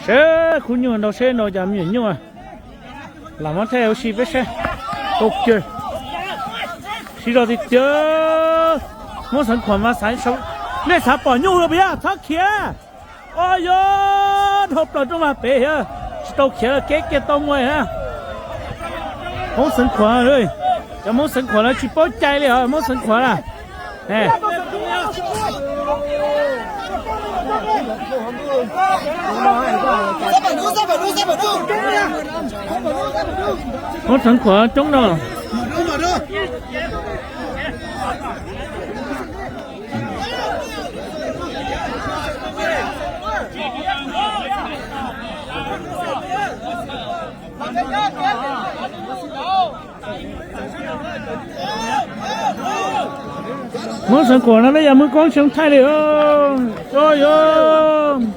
xe khu nhiều đâu xe đâu giảm nhiều nhưng mà làm ăn theo xí với xe tốt chơi xí rồi thì chơi muốn sản phẩm mà sản xuất nên sản bỏ nhiều rồi bây giờ thắc kia ôi yo hộp rồi trong mà bé ha tàu kia cái tàu ngoài ha muốn sản phẩm rồi cho muốn sản phẩm là chỉ bao chạy đi hả muốn sản phẩm là nè muốn sản phẩm chống đâu muốn sản phẩm nó bây giờ mới có sống thay được không rồi không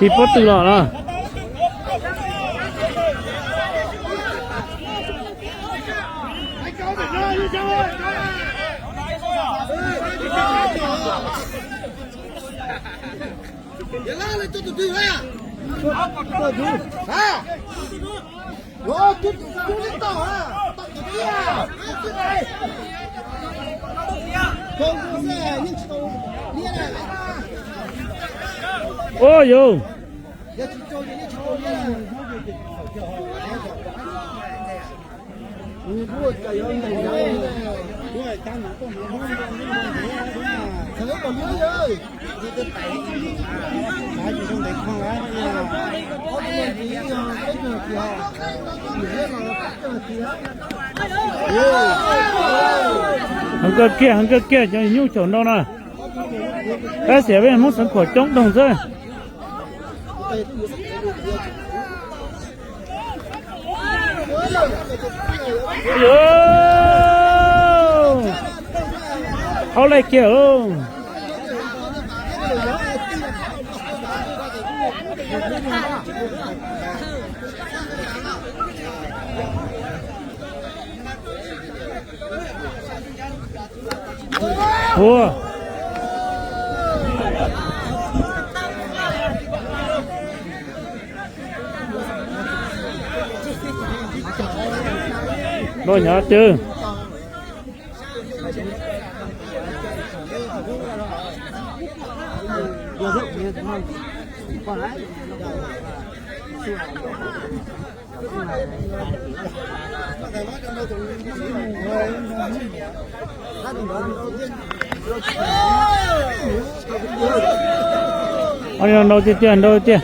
thì bắt từ đó là ôi yo hàng cơ kia cho nhu chỗ đâu nè cái sẽ bên muốn sản phẩm chống đồng rồi họ lại kiểu ủa rồi nhớ chứ ôi đâu tiền đâu tiền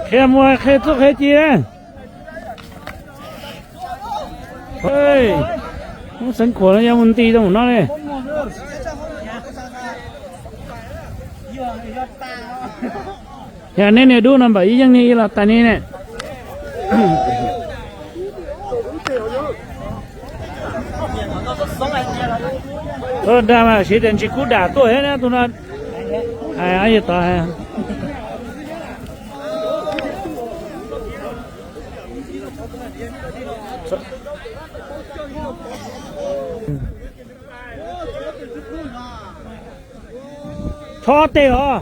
khe mua khe thuốc khe chia ơi không sẵn của nó ra một tí đâu nó này nên này đu nằm bảy dân này là tại này nè đa mà chỉ đến chỉ cú đá tôi hết nè tôi nói ai vậy ta cho tê hả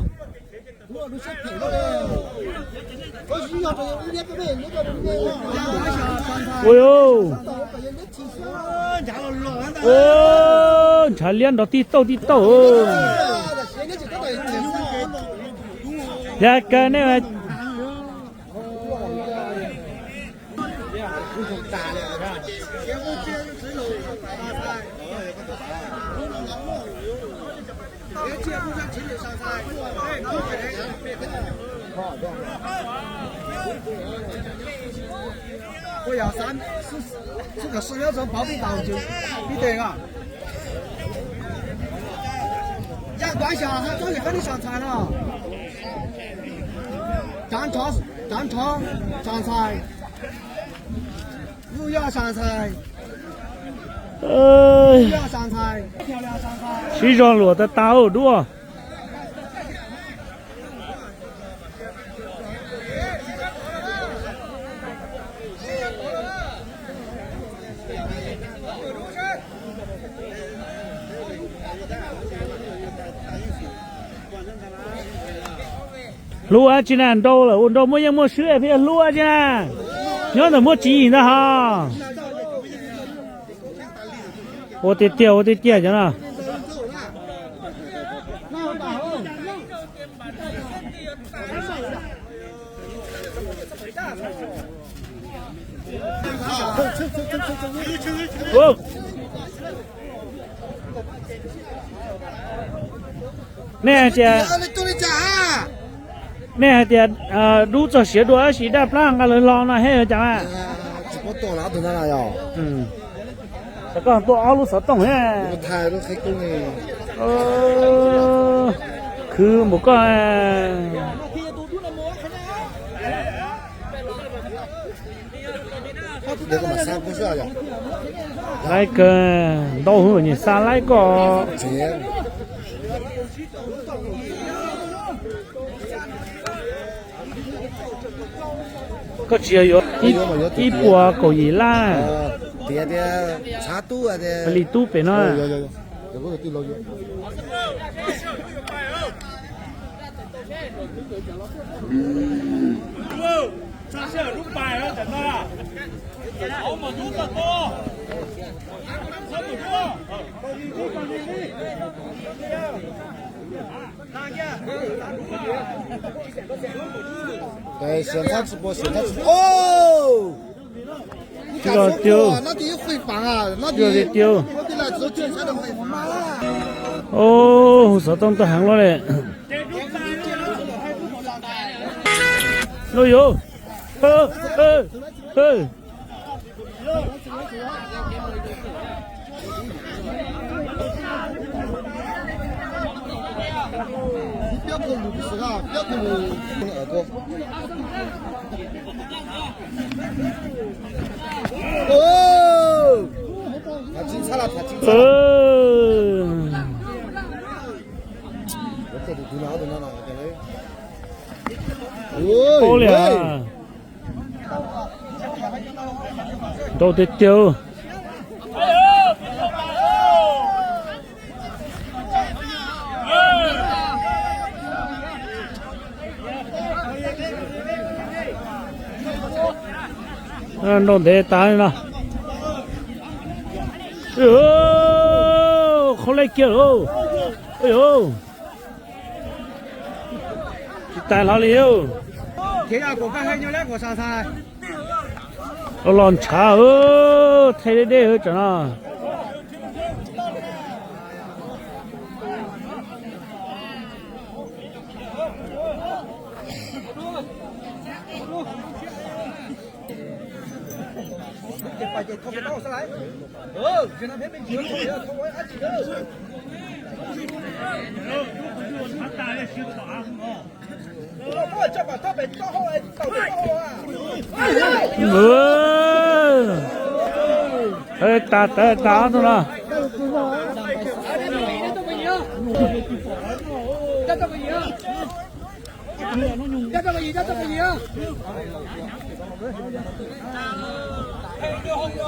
ôi ô chả liên đó tí tàu dạ cái này là 我要这个10秒钟报备到就必得啊。杨冠霞，他早就喊你上菜了。战场上菜，5要上菜。上菜，漂亮上菜。西装落的大耳朵。路啊，今天到了，我到没有没水，别路啊，今天，你要怎么急的哈？我得掉去了。哦。那姐。nè thì đủ cho xíu đuôi xí đáp lang cái lời lo này hết chẳng à? Chỉ có tổ nào từ nào nào? Cái con tổ áo lúc sáu tổng hết. Một thai lúc khách công này. Cứ một con. Để mà sao cũng sao vậy? Lại cái đâu hơn nhỉ? Sao lại có? Có chiều yếu ít bùa cổ gì la để xá tu à để lì tu bên nó对，现场直播哦！这个丢，那得回放啊，那得丢。我得来做决赛的回放。哦，手动都行了嘞。哎呦，不要碰路不是啊，不要碰路耳朵。哦，太精彩了，太精彩了。我这里丢哪了？好了，都得丢。弄得大了，哎呦，好来劲哦，哎呦，带哪里哟？天涯过海还有2个上菜。我乱查哦，太累真了。把这拖给倒上来。就那边没几个拖要拖我还几个。我这把他被抓好来，倒好啊。打住了。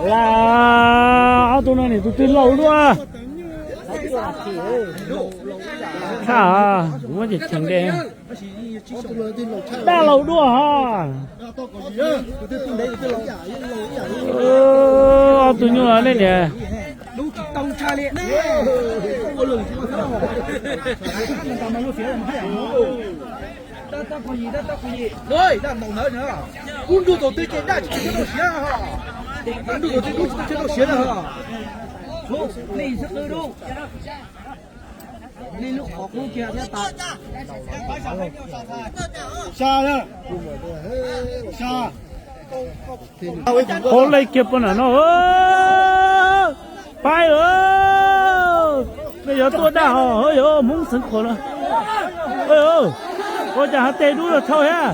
là tôi nói này tôi lâu luôn à à cũng gì thằng đen đã lâu đua ha tôi nhớ lên nè rồi đang mong nữa nữa cũng đủ đầu tư tiền ra chỉ cho nó xé ha cũng đủ đầu tư cho nó xé ha số này rất là đủ này lúc họ cũng kia ra ta xa nữa xa Ô lấy kịp con nào nó phải bây giờ tôi đã họ ơi muốn sinh khổ rồi ơi ôi chả hát tê đu rồi thôi ha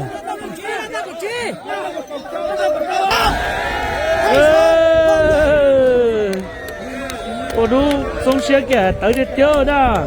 ô đu xong xe kìa tới đây chơi đó